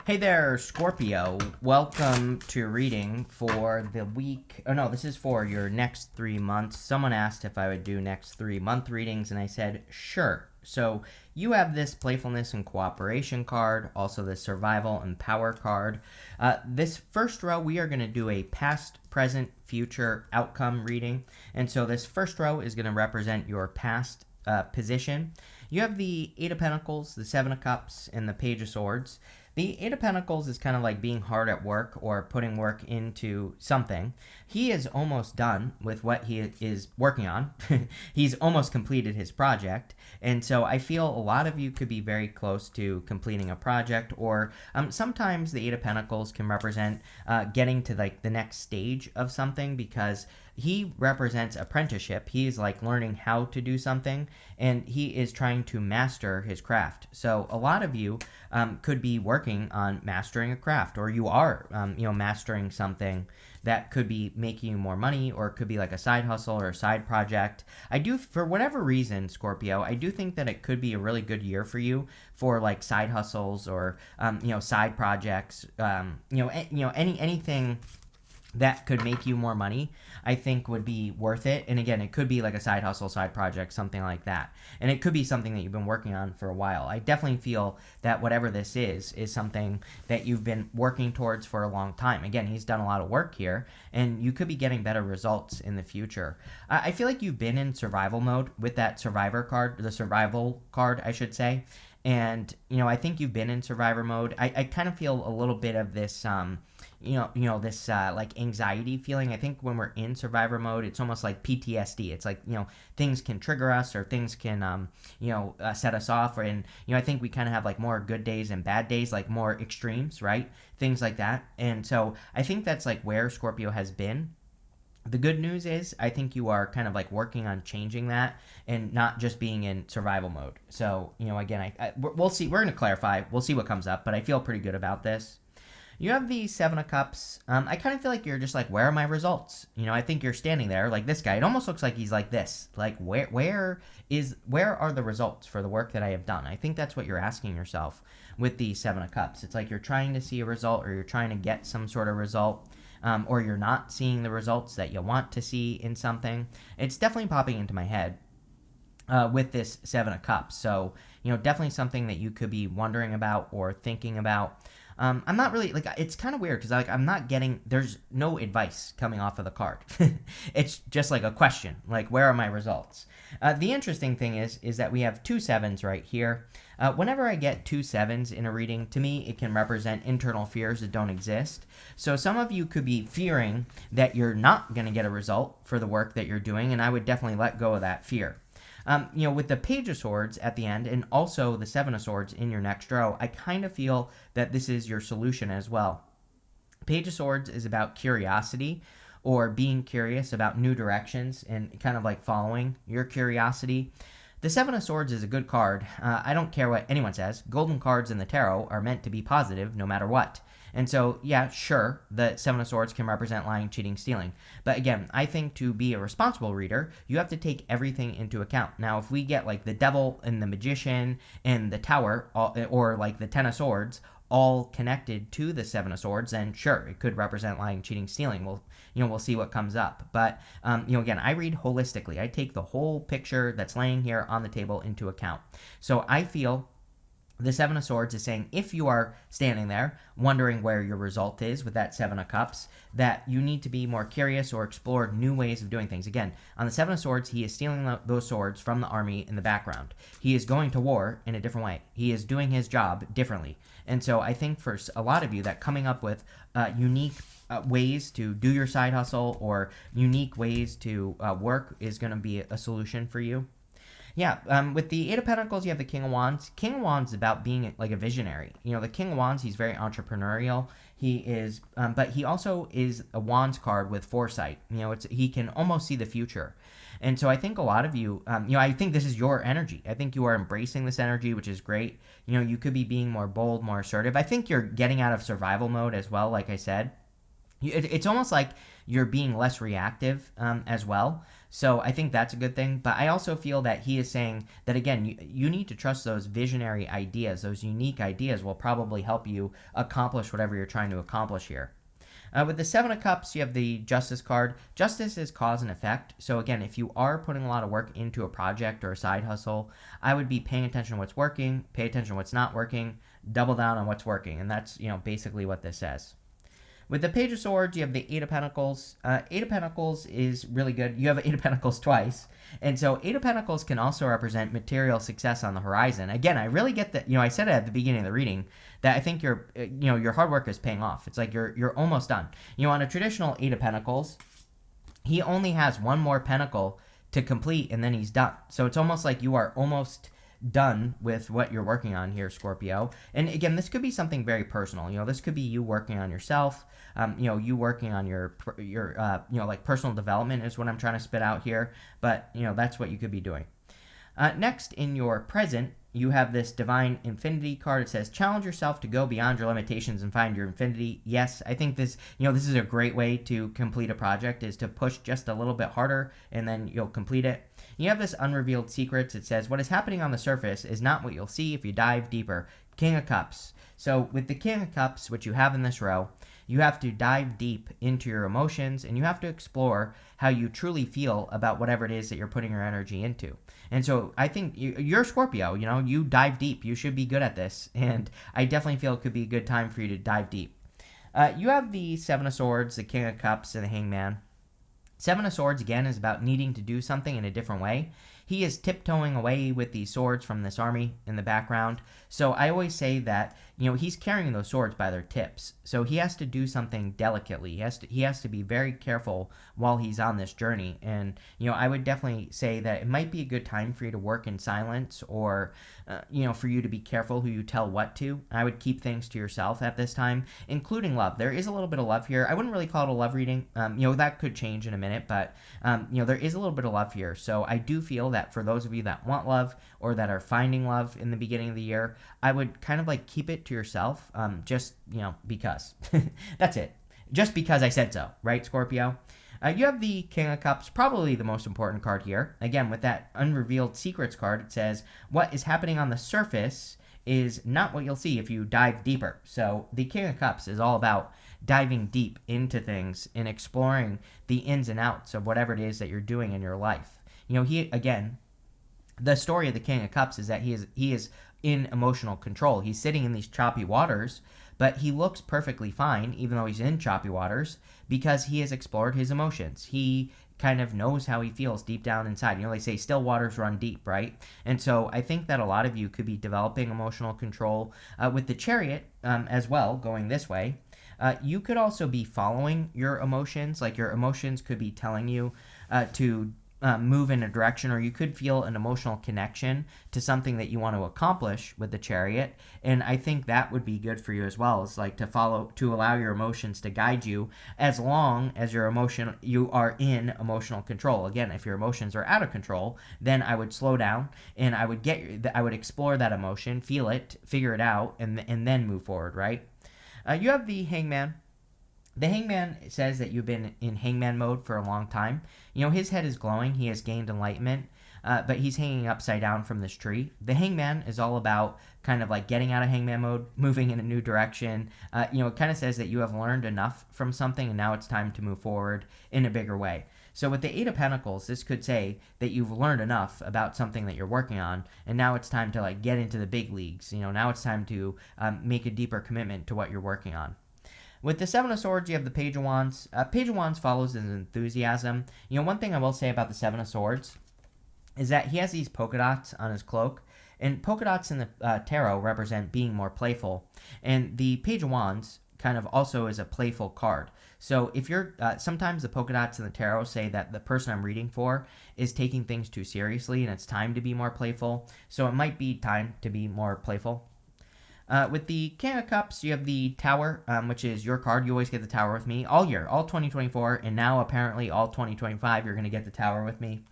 Hey there, Scorpio. Welcome to your reading for the week. Oh no, this is for your next 3 months. Someone asked if I would do next 3 month readings, and I said sure. So you have this playfulness and cooperation card, also the survival and power card. This first row, we are going to do a past, present, future outcome reading. And so this first row is going to represent your past position. You have the Eight of Pentacles, the Seven of Cups, and the Page of Swords. The Eight of Pentacles is kind of like being hard at work or putting work into something. He is almost done with what he is working on. He's almost completed his project. And so I feel a lot of you could be very close to completing a project, or sometimes the Eight of Pentacles can represent getting to like the next stage of something, because he represents apprenticeship. He's like learning how to do something, and he is trying to master his craft. So a lot of you could be working on mastering a craft, or you are, mastering something that could be making you more money, or it could be like a side hustle or a side project. I do, for whatever reason, Scorpio, I do think that it could be a really good year for you for like side hustles or, side projects, anything that could make you more money, I think would be worth it. And again, it could be like a side hustle, side project, something like that. And it could be something that you've been working on for a while. I definitely feel that whatever this is something that you've been working towards for a long time. Again, he's done a lot of work here, and you could be getting better results in the future. I feel like you've been in survival mode with that survivor card, the survival card, I should say. And, I think you've been in survivor mode. I kind of feel a little bit of this, this like anxiety feeling. I think when we're in survivor mode, it's almost like PTSD. It's like, things can trigger us, or things can, set us off. And, I think we kind of have like more good days and bad days, like more extremes, right? Things like that. And so I think that's like where Scorpio has been. The good news is I think you are kind of like working on changing that and not just being in survival mode. So, again, we'll see. We're going to clarify. We'll see what comes up, but I feel pretty good about this. You have the Seven of Cups. I kind of feel like you're just like, where are my results? I think you're standing there like this guy. It almost looks like he's like this. Like, where are the results for the work that I have done? I think that's what you're asking yourself with the Seven of Cups. It's like you're trying to see a result, or you're trying to get some sort of result. Or you're not seeing the results that you want to see in something. It's definitely popping into my head with this Seven of Cups. So, definitely something that you could be wondering about or thinking about. I'm not really, like, it's kind of weird because I'm not getting, there's no advice coming off of the card. It's just like a question, like, where are my results? The interesting thing is that we have two sevens right here. Whenever I get two sevens in a reading, to me, it can represent internal fears that don't exist. So some of you could be fearing that you're not going to get a result for the work that you're doing, and I would definitely let go of that fear. With the Page of Swords at the end, and also the Seven of Swords in your next row, I kind of feel that this is your solution as well. Page of Swords is about curiosity, or being curious about new directions and kind of like following your curiosity. The Seven of Swords is a good card. I don't care what anyone says. Golden cards in the tarot are meant to be positive no matter what. And so, yeah, sure, the Seven of Swords can represent lying, cheating, stealing. But again, I think to be a responsible reader, you have to take everything into account. Now, if we get like the Devil and the Magician and the Tower, or like the Ten of Swords, all connected to the Seven of Swords, then sure, it could represent lying, cheating, stealing. We'll see what comes up. But, again, I read holistically. I take the whole picture that's laying here on the table into account. So I feel the Seven of Swords is saying, if you are standing there wondering where your result is with that Seven of Cups, that you need to be more curious or explore new ways of doing things. Again, on the Seven of Swords, he is stealing those swords from the army in the background. He is going to war in a different way. He is doing his job differently. And so I think for a lot of you, that coming up with unique ways to do your side hustle, or unique ways to work, is going to be a solution for you. Yeah, with the Eight of Pentacles, you have the King of Wands. King of Wands is about being like a visionary. The King of Wands, he's very entrepreneurial. He is, but he also is a Wands card with foresight. He can almost see the future. And so I think a lot of you, I think this is your energy. I think you are embracing this energy, which is great. You could be being more bold, more assertive. I think you're getting out of survival mode as well, like I said. It's almost like you're being less reactive as well. So I think that's a good thing. But I also feel that he is saying that, again, you need to trust those visionary ideas. Those unique ideas will probably help you accomplish whatever you're trying to accomplish here. With the Seven of Cups, you have the Justice card. Justice is cause and effect. So again, if you are putting a lot of work into a project or a side hustle, I would be paying attention to what's working, pay attention to what's not working, double down on what's working. And that's, basically what this says. With the Page of Swords, you have the Eight of Pentacles. Eight of Pentacles is really good. You have Eight of Pentacles twice. And so Eight of Pentacles can also represent material success on the horizon. Again, I really get that. I said it at the beginning of the reading that I think your hard work is paying off. It's like you're almost done. On a traditional Eight of Pentacles, he only has one more pentacle to complete and then he's done. So it's almost like you are almost done with what you're working on here, Scorpio. And again, this could be something very personal. This could be you working on yourself. You working on your like personal development is what I'm trying to spit out here. But that's what you could be doing. Next, in your present, you have this Divine Infinity card. It says, challenge yourself to go beyond your limitations and find your infinity. Yes, I think this is a great way to complete a project, is to push just a little bit harder and then you'll complete it. You have this Unrevealed Secrets. It says, what is happening on the surface is not what you'll see if you dive deeper. King of Cups. So with the King of Cups, which you have in this row, you have to dive deep into your emotions and you have to explore how you truly feel about whatever it is that you're putting your energy into. And so I think you're Scorpio, you dive deep. You should be good at this. And I definitely feel it could be a good time for you to dive deep. You have the Seven of Swords, the King of Cups, and the Hangman. Seven of Swords, again, is about needing to do something in a different way. He is tiptoeing away with these swords from this army in the background. So I always say that, he's carrying those swords by their tips. So he has to do something delicately. He has to be very careful while he's on this journey. And, I would definitely say that it might be a good time for you to work in silence or, for you to be careful who you tell what to. I would keep things to yourself at this time, including love. There is a little bit of love here. I wouldn't really call it a love reading. That could change in a minute, but, there is a little bit of love here. So I do feel that for those of you that want love or that are finding love in the beginning of the year, I would kind of like keep it to yourself, just, because. That's it. Just because I said so, right, Scorpio? You have the King of Cups, probably the most important card here. Again, with that Unrevealed Secrets card, it says, what is happening on the surface is not what you'll see if you dive deeper. So the King of Cups is all about diving deep into things and exploring the ins and outs of whatever it is that you're doing in your life. The story of the King of Cups is that he is in emotional control. He's sitting in these choppy waters, but he looks perfectly fine, even though he's in choppy waters, because he has explored his emotions. He kind of knows how he feels deep down inside. They say still waters run deep, right? And so I think that a lot of you could be developing emotional control with the Chariot as well, going this way. You could also be following your emotions. Like your emotions could be telling you to move in a direction, or you could feel an emotional connection to something that you want to accomplish with the Chariot. And I think that would be good for you as well, is like to allow your emotions to guide you as long as you are in emotional control. Again, if your emotions are out of control, then I would slow down and I would explore that emotion, feel it, figure it out, and then move forward, right? You have the Hangman. The Hangman says that you've been in Hangman mode for a long time. His head is glowing. He has gained enlightenment, but he's hanging upside down from this tree. The Hangman is all about kind of like getting out of Hangman mode, moving in a new direction. It kind of says that you have learned enough from something and now it's time to move forward in a bigger way. So with the Eight of Pentacles, this could say that you've learned enough about something that you're working on, and now it's time to like get into the big leagues. Now it's time to make a deeper commitment to what you're working on. With the Seven of Swords, you have the Page of Wands. Page of Wands follows his enthusiasm. One thing I will say about the Seven of Swords is that he has these polka dots on his cloak. And polka dots in the tarot represent being more playful. And the Page of Wands kind of also is a playful card. So if you're, sometimes the polka dots in the tarot say that the person I'm reading for is taking things too seriously and it's time to be more playful. So it might be time to be more playful. With the King of Cups, you have the Tower, which is your card. You always get the Tower with me all year, all 2024, and now apparently all 2025, you're going to get the Tower with me.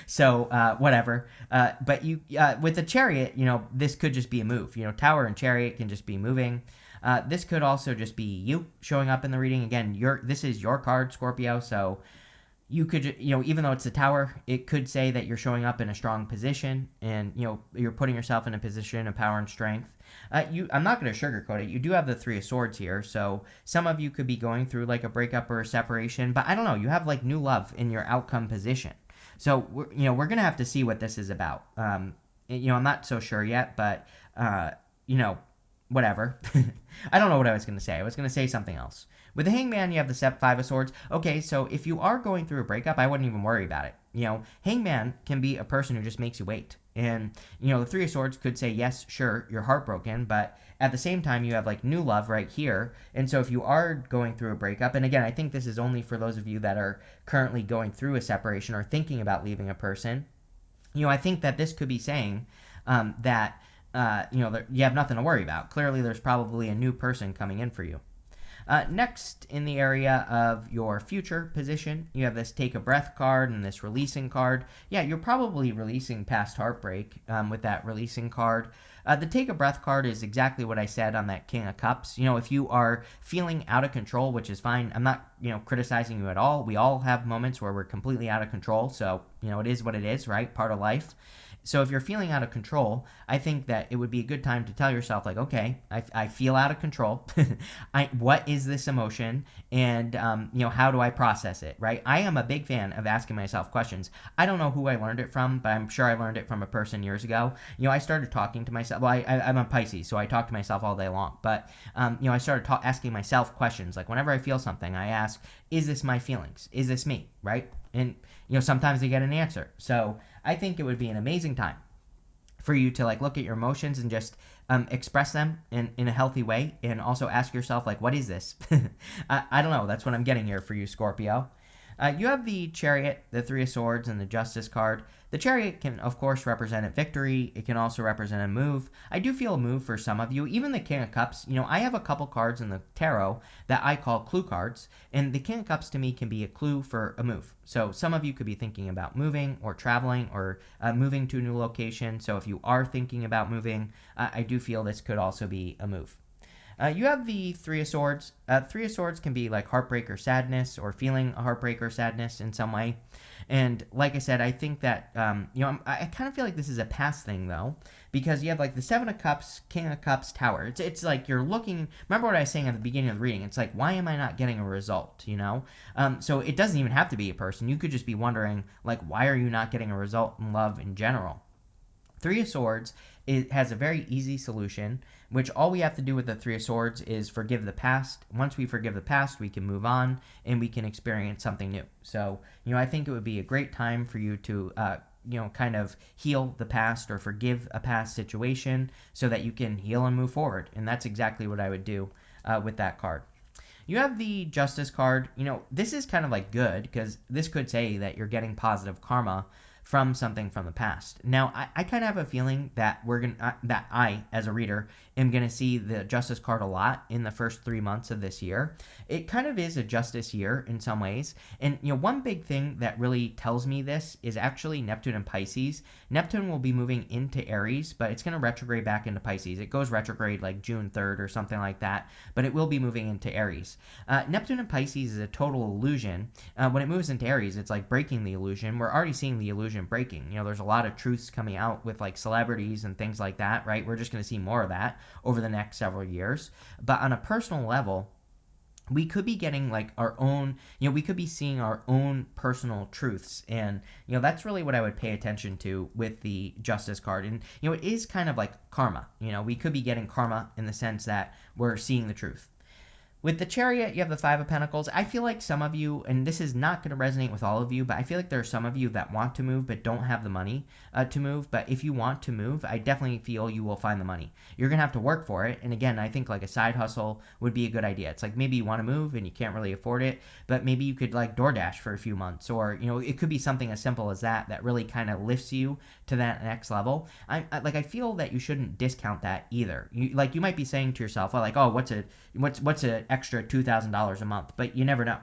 So, whatever. But with the Chariot, this could just be a move. Tower and Chariot can just be moving. This could also just be you showing up in the reading. Again, this is your card, Scorpio, so you could, even though it's the Tower, it could say that you're showing up in a strong position and, you're putting yourself in a position of power and strength. I'm not going to sugarcoat it. You do have the Three of Swords here, so some of you could be going through like a breakup or a separation, but I don't know. You have like new love in your outcome position. So, we're going to have to see what this is about. I'm not so sure yet, but, whatever. I don't know what I was going to say. I was going to say something else. With the Hangman, you have the Five of Swords. Okay, so if you are going through a breakup, I wouldn't even worry about it. Hangman can be a person who just makes you wait. And, the Three of Swords could say, yes, sure, you're heartbroken, but at the same time, you have like new love right here. And so if you are going through a breakup, and again, I think this is only for those of you that are currently going through a separation or thinking about leaving a person, I think that this could be saying that, you have nothing to worry about. Clearly, there's probably a new person coming in for you. Next, in the area of your future position, you have this Take a Breath card and this Releasing card. Yeah, you're probably releasing past heartbreak with that Releasing card. The Take a Breath card is exactly what I said on that King of Cups. If you are feeling out of control, which is fine, I'm not, criticizing you at all. We all have moments where we're completely out of control, so, it is what it is, right? Part of life. So if you're feeling out of control, I think that it would be a good time to tell yourself, like, okay, I feel out of control. What is this emotion? And, how do I process it, right? I am a big fan of asking myself questions. I don't know who I learned it from, but I'm sure I learned it from a person years ago. I started talking to myself. Well, I'm a Pisces, so I talk to myself all day long. But, I started asking myself questions. Like, whenever I feel something, I ask, is this my feelings? Is this me, right? And, sometimes I get an answer. So I think it would be an amazing time for you to like look at your emotions and just express them in a healthy way, and also ask yourself, like, what is this? I don't know. That's what I'm getting here for you, Scorpio. You have the Chariot, the Three of Swords, and the Justice card. The Chariot can, of course, represent a victory. It can also represent a move. I do feel a move for some of you. Even the King of Cups, I have a couple cards in the tarot that I call clue cards, and the King of Cups to me can be a clue for a move. So some of you could be thinking about moving or traveling or moving to a new location. So if you are thinking about moving, I do feel this could also be a move. You have the Three of Swords. Three of Swords can be like heartbreak or sadness, or feeling a heartbreak or sadness in some way. And like I said, I think that, I kind of feel like this is a past thing, though, because you have like the Seven of Cups, King of Cups, Tower. It's like you're looking, remember what I was saying at the beginning of the reading? It's like, why am I not getting a result, So it doesn't even have to be a person. You could just be wondering, like, why are you not getting a result in love in general? Three of Swords, it has a very easy solution, which all we have to do with the Three of Swords is forgive the past. Once we forgive the past, we can move on and we can experience something new. So, I think it would be a great time for you to, kind of heal the past or forgive a past situation so that you can heal and move forward. And that's exactly what I would do with that card. You have the Justice card. This is kind of like good, because this could say that you're getting positive karma from something from the past. Now, I kind of have a feeling that that I, as a reader, am gonna see the Justice card a lot in the first 3 months of this year. It kind of is a justice year in some ways, and one big thing that really tells me this is actually Neptune and Pisces. Neptune will be moving into Aries, but it's gonna retrograde back into Pisces. It goes retrograde like June 3rd or something like that, but it will be moving into Aries. Neptune and Pisces is a total illusion. When it moves into Aries, it's like breaking the illusion. We're already seeing the illusion breaking. There's a lot of truths coming out with like celebrities and things like that, right? We're just going to see more of that over the next several years. But on a personal level, we could be getting like our own, we could be seeing our own personal truths. And, that's really what I would pay attention to with the Justice card. And, it is kind of like karma. We could be getting karma in the sense that we're seeing the truth. With the Chariot, you have the Five of Pentacles. I feel like some of you, and this is not going to resonate with all of you, but I feel like there are some of you that want to move but don't have the money to move. But if you want to move, I definitely feel you will find the money. You're going to have to work for it. And again, I think like a side hustle would be a good idea. It's like maybe you want to move and you can't really afford it, but maybe you could like DoorDash for a few months, or, it could be something as simple as that really kind of lifts you to that next level. I feel that you shouldn't discount that either. You might be saying to yourself, well, like, oh, what's an extra $2,000 a month? But you never know.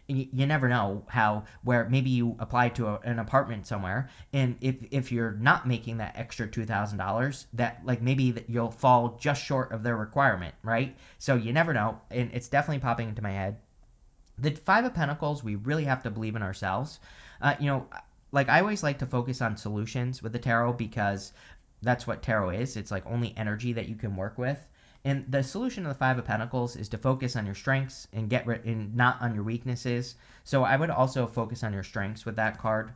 you never know where maybe you apply to an apartment somewhere, and if you're not making that extra $2,000, that like maybe that you'll fall just short of their requirement, right? So you never know, and it's definitely popping into my head. The Five of Pentacles, we really have to believe in ourselves. Like I always like to focus on solutions with the tarot because that's what tarot is. It's like only energy that you can work with. And the solution to the Five of Pentacles is to focus on your strengths and not on your weaknesses. So I would also focus on your strengths with that card.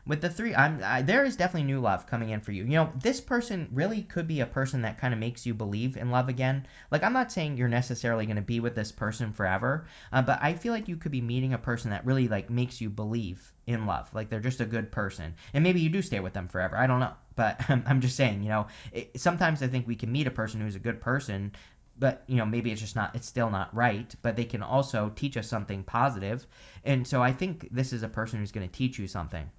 With the three, there is definitely new love coming in for you. This person really could be a person that kind of makes you believe in love again. Like, I'm not saying you're necessarily going to be with this person forever, but I feel like you could be meeting a person that really, like, makes you believe in love. Like, they're just a good person. And maybe you do stay with them forever. I don't know. But I'm just saying, sometimes I think we can meet a person who's a good person, but maybe it's still not right, but they can also teach us something positive. And so I think this is a person who's going to teach you something.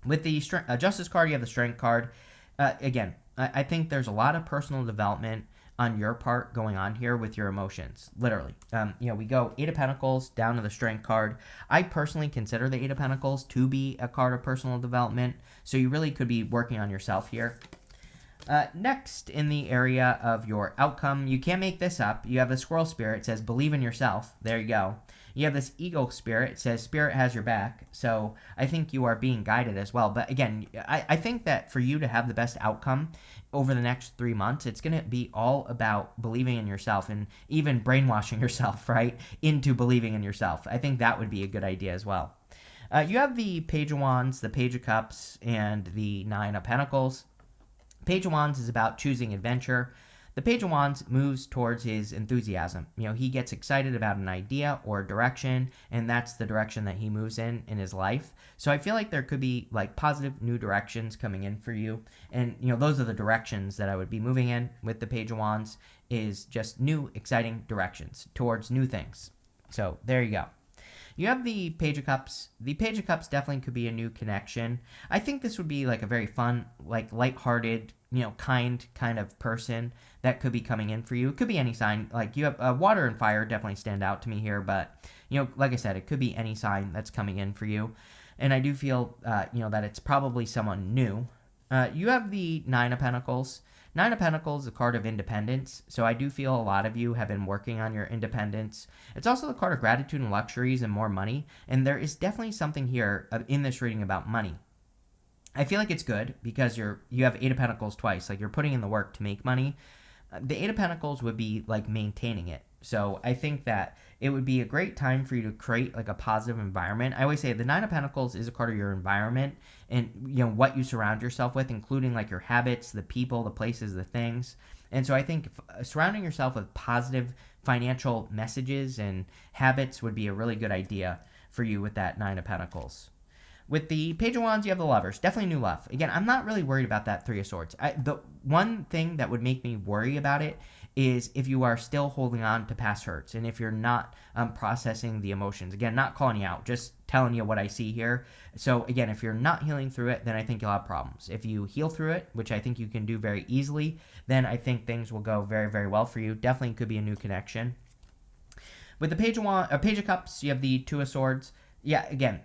With the Justice card, you have the Strength card. Again, I think there's a lot of personal development on your part going on here with your emotions, literally. We go Eight of Pentacles down to the Strength card. I personally consider the Eight of Pentacles to be a card of personal development, so you really could be working on yourself here. Next, in the area of your outcome, you can't make this up. You have the Squirrel Spirit. It says, believe in yourself. There you go. You have this Eagle Spirit. It says, Spirit has your back. So I think you are being guided as well. But again, I think that for you to have the best outcome over the next 3 months, it's going to be all about believing in yourself and even brainwashing yourself, right, into believing in yourself. I think that would be a good idea as well. You have the Page of Wands, the Page of Cups, and the Nine of Pentacles. Page of Wands is about choosing adventure. The Page of Wands moves towards his enthusiasm. He gets excited about an idea or a direction, and that's the direction that he moves in his life. So I feel like there could be like positive new directions coming in for you. And, those are the directions that I would be moving in with the Page of Wands, is just new, exciting directions towards new things. So there you go. You have the Page of Cups. The Page of Cups definitely could be a new connection. I think this would be like a very fun, like lighthearted, kind of person that could be coming in for you. It could be any sign. Like you have water and fire definitely stand out to me here, but like I said, it could be any sign that's coming in for you. And I do feel, that it's probably someone new. You have the Nine of Pentacles. Nine of Pentacles is a card of independence, so I do feel a lot of you have been working on your independence. It's also the card of gratitude and luxuries and more money, and there is definitely something here in this reading about money. I feel like it's good because you have Eight of Pentacles twice, like you're putting in the work to make money. The Eight of Pentacles would be like maintaining it. So I think that it would be a great time for you to create like a positive environment. I always say the Nine of Pentacles is a card of your environment and what you surround yourself with, including like your habits, the people, the places, the things. And so I think surrounding yourself with positive financial messages and habits would be a really good idea for you with that Nine of Pentacles. With the Page of Wands, you have the Lovers. Definitely new love. Again, I'm not really worried about that Three of Swords. The one thing that would make me worry about it is if you are still holding on to past hurts and if you're not processing the emotions. Again, not calling you out, just telling you what I see here. So again, if you're not healing through it, then I think you'll have problems. If you heal through it, which I think you can do very easily, then I think things will go very, very well for you. Definitely could be a new connection. With the Page of Cups, you have the Two of Swords. Yeah, again,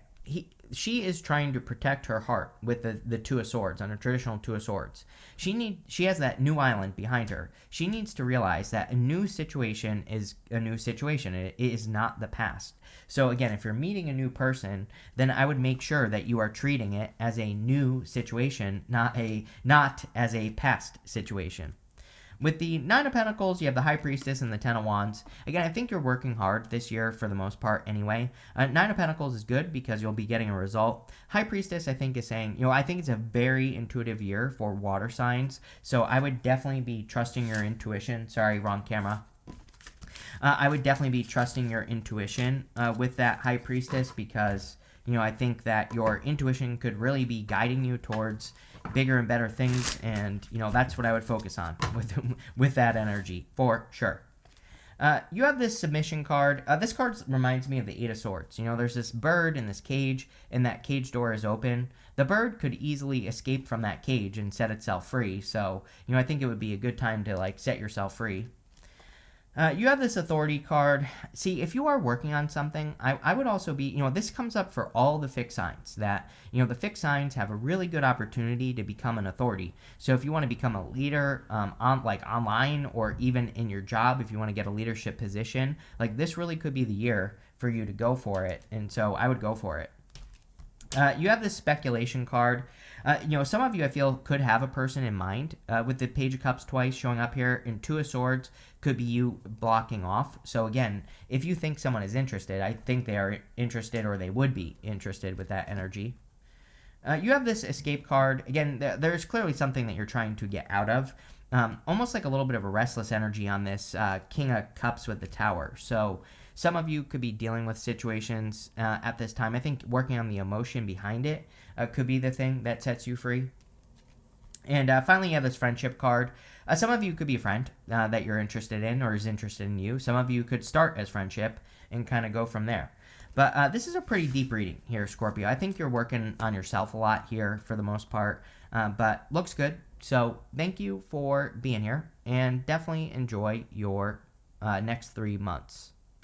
she is trying to protect her heart with the Two of Swords, on a traditional Two of Swords. She has that new island behind her. She needs to realize that a new situation is a new situation. It is not the past. So again, if you're meeting a new person, then I would make sure that you are treating it as a new situation, not as a past situation. With the Nine of Pentacles, you have the High Priestess and the Ten of Wands. Again, I think you're working hard this year for the most part anyway. Nine of Pentacles is good because you'll be getting a result. High Priestess, I think, is saying, I think it's a very intuitive year for water signs. So I would definitely be trusting your intuition. Sorry, wrong camera. I would definitely be trusting your intuition with that High Priestess because, I think that your intuition could really be guiding you towards bigger and better things, and that's what I would focus on with that energy for sure. You have this Submission card. This card reminds me of the Eight of Swords. There's this bird in this cage, and that cage door is open. The bird could easily escape from that cage and set itself free. So I think it would be a good time to like set yourself free. You have this authority card. See, if you are working on something, I would also be, this comes up for all the fixed signs that, the fixed signs have a really good opportunity to become an authority. So if you want to become a leader online or even in your job, if you want to get a leadership position, like this really could be the year for you to go for it. And so I would go for it. You have this speculation card. Some of you I feel could have a person in mind. With the Page of Cups twice showing up here, and Two of Swords could be you blocking off. So again, if you think someone is interested, I think they are interested or they would be interested with that energy. You have this escape card. Again, there's clearly something that you're trying to get out of. Almost like a little bit of a restless energy on this King of Cups with the Tower. So some of you could be dealing with situations at this time. I think working on the emotion behind it could be the thing that sets you free. And finally, you have this friendship card. Some of you could be a friend that you're interested in or is interested in you. Some of you could start as friendship and kind of go from there. But this is a pretty deep reading here, Scorpio. I think you're working on yourself a lot here for the most part, but looks good. So thank you for being here, and definitely enjoy your next 3 months.